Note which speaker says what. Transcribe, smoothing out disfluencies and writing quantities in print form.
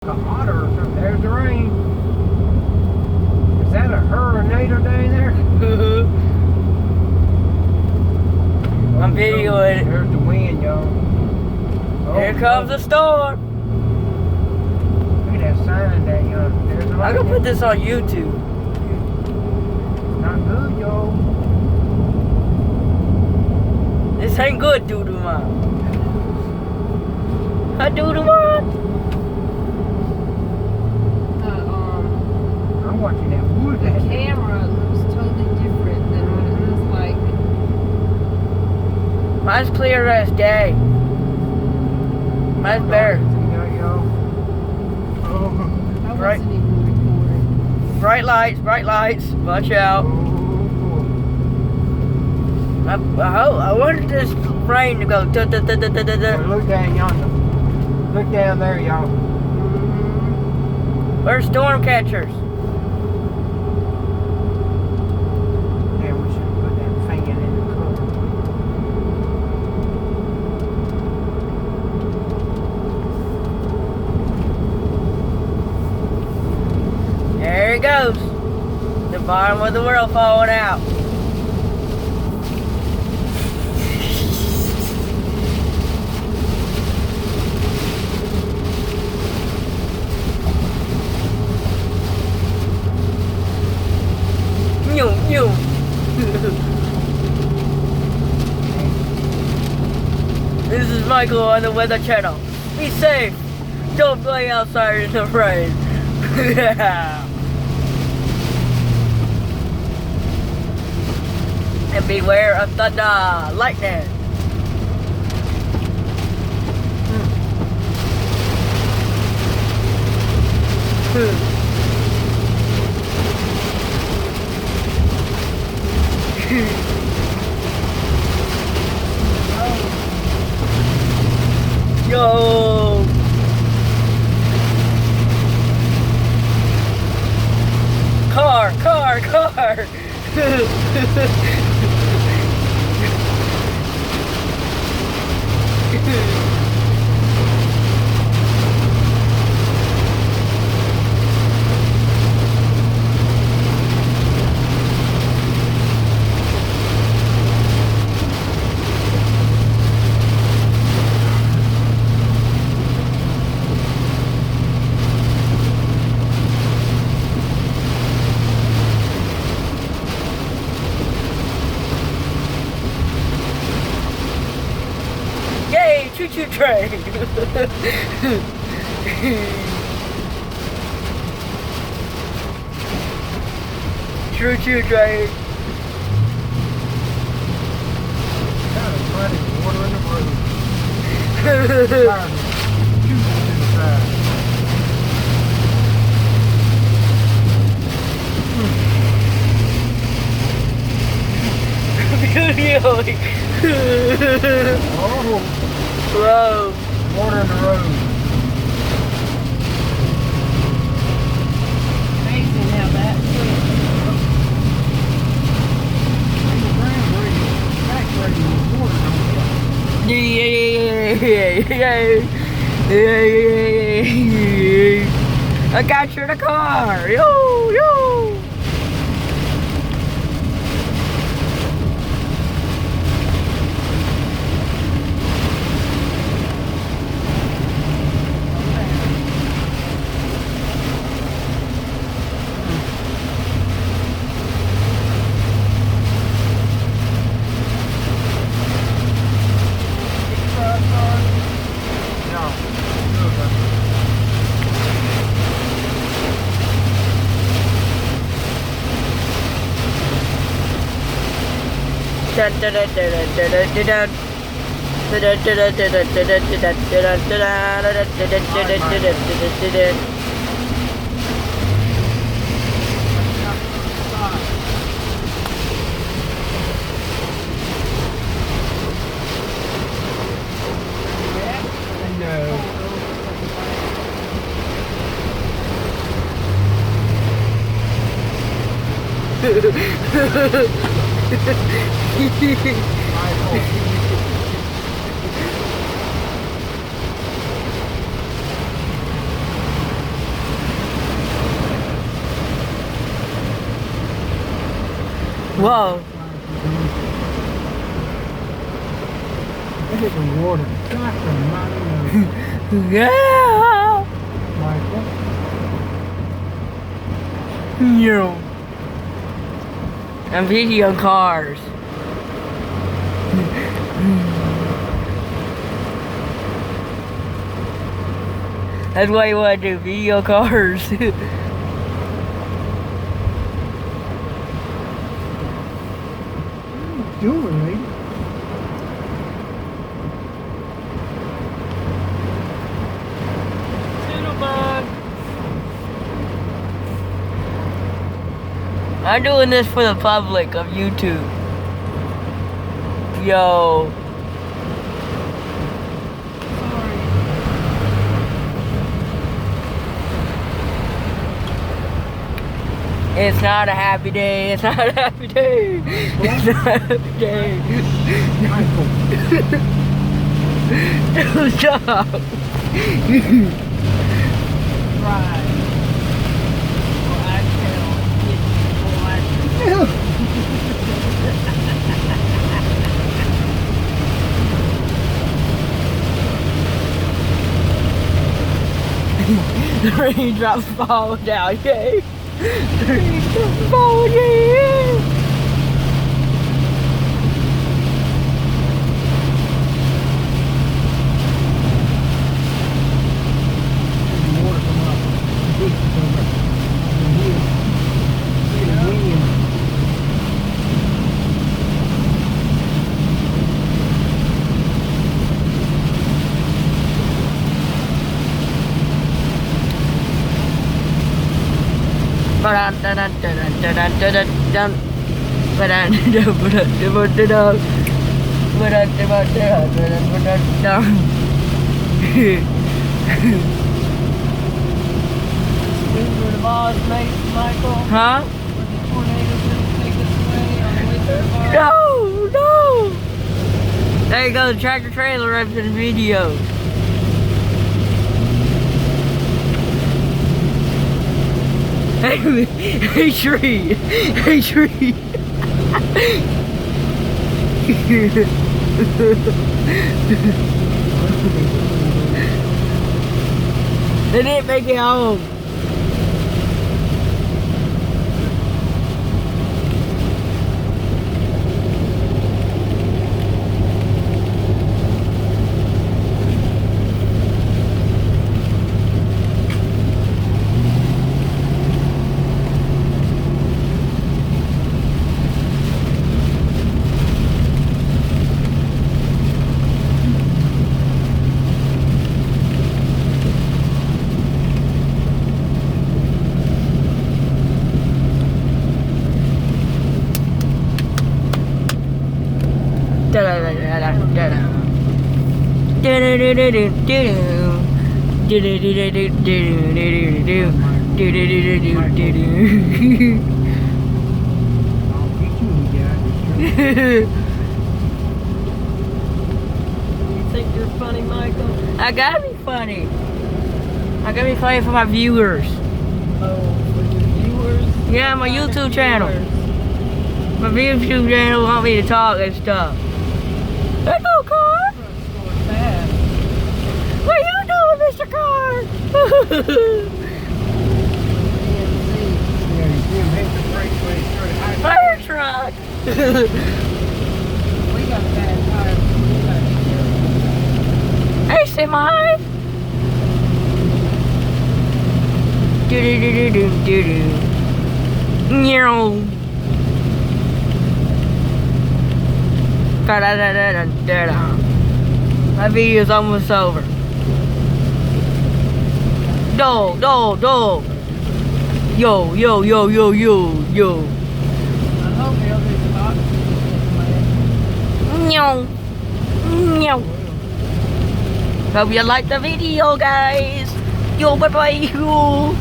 Speaker 1: Otter, there's the rain. Is that a hurricane day there?
Speaker 2: I'm videoing it.
Speaker 1: There's the wind, y'all.
Speaker 2: Here comes the storm.
Speaker 1: Look at that sign there, y'all. There's the
Speaker 2: I'm gonna put this on YouTube.
Speaker 1: Not good, y'all.
Speaker 2: This ain't good, Doodoo Man. Hi, Doodoo Man.
Speaker 1: I'm watching that wood.
Speaker 3: The camera looks totally different than what it looks like.
Speaker 2: Mine's clear as day. Mine's bare.
Speaker 3: I
Speaker 2: Right.
Speaker 3: wasn't even recording.
Speaker 2: Bright lights. Watch out. I wanted this rain to go.
Speaker 1: Look down yonder. Look down there, y'all.
Speaker 2: Where's storm catchers?
Speaker 1: Yeah, we should put that fan in the cover.
Speaker 2: There it goes. The bottom of the world falling out. New. This is Michael on the Weather Channel. Be safe. Don't play outside in the rain. And beware of thunder, lightning. Yo. Car. Yay, choo-choo train. Choo-choo train.
Speaker 1: Kind of funny, water in the road. Juices inside. Oh,
Speaker 2: Whoa.
Speaker 1: water in the road.
Speaker 3: Amazing how that went.
Speaker 2: I got you in the car. Yo. Whoa.
Speaker 1: Look at the water. God almighty,
Speaker 2: Yeah.
Speaker 1: Michael.
Speaker 2: Yeah. And video cars. That's what you want to do, video cars.
Speaker 1: Doing, lady.
Speaker 2: I'm doing this for the public of YouTube. Yo. It's not a happy day. It's not a happy day. It's not a happy day.
Speaker 1: Michael.
Speaker 2: Stop.
Speaker 3: Right. Well, I tell you,
Speaker 2: The raindrops fall down, yay. The raindrops fall, yay.
Speaker 1: The water come up. The beach come up. And here. See the wind.
Speaker 3: we were the laws made, Michael.
Speaker 2: Huh?
Speaker 3: Were the tornadoes gonna take us away on the way to the bar?
Speaker 2: No, no. There you go, the tractor trailer up in the video. Hey tree, hey tree. They didn't make it home.
Speaker 1: I'll get you guys.
Speaker 3: You think you're funny, Michael?
Speaker 2: I gotta be funny. I gotta be funny for my viewers.
Speaker 3: Oh, for your viewers?
Speaker 2: Yeah, my YouTube channel. My YouTube channel want me to talk and stuff. Hello, car. What are you doing, Mr. Car?
Speaker 1: Yeah, you see him hit the brakes when he started hiding.
Speaker 2: Fire truck.
Speaker 3: We got bad tires. We gotta be careful.
Speaker 2: Hey, semi. Do do do do do do. Meow. Da da da da da da. My video's almost over. Do do do. Yo yo yo yo yo yo.
Speaker 3: I hope everybody's boxing.
Speaker 2: Meow. Meow. Hope you like the video, guys. Yo, bye bye. Yo.